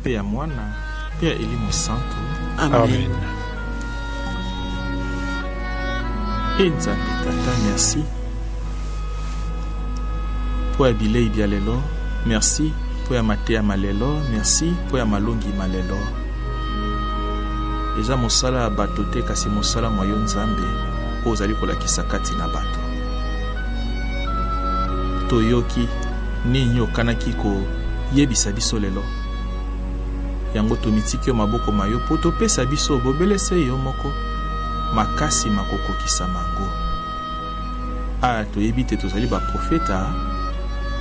pe ya Mwana pe ya Elimo Santo. Amen. Et Nzambe Tata, merci pour ya bilei bia lelo, merci pour ya matea malelo, merci pour ya malongi malelo. Eza mosala ya bato te kasi mosala mwa yo Nzambe po ozali kolakisa kati na bato. Toyoki nini okanaki koyebisa biso lelo. Yango tomitiki yo maboko mayo po topesa biso bobelese yo moko makasi makokokisa mango. Toyebi te tozali baprofeta,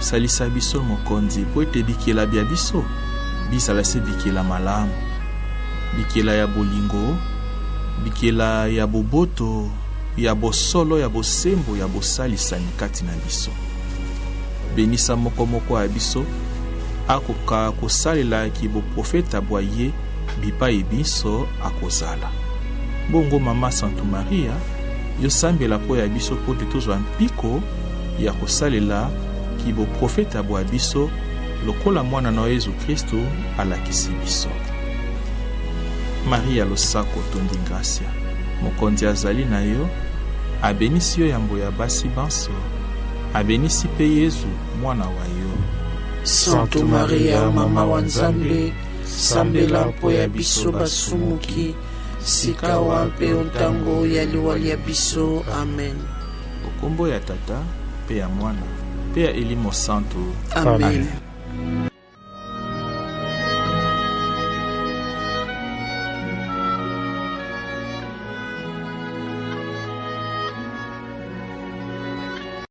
salisa biso mokonzi po ete bikela bia biso bizala se bikela malamu, bikela ya bolingo, bikela ya boboto, ya bosolo, ya bosembo, ya bosalisani kati na biso. Benisa moko moko ya biso akoka kosalela ki boprofeta bwa ye bipai biso akozala. Bongo Mama Sainte Maria, yo sambela po ya biso po te tozwa mpiko ya kosalela ki boprofeta bwa biso lokola mwana na Yesu Kristo alakisi biso. Maria losako tondi gracia, mokonzi azali na yo, abenisi yo yambo ya basi banso, abenisi pe Yesu mwana wa yo. Sainte Maria, mama wa Nzambe, sambela po ya biso basumuki, sikawa mpe ontango ya liwali ya biso. Amen. Okombo ya Tata, pe ya Mwana, pe ya Elimo Santo. Amen.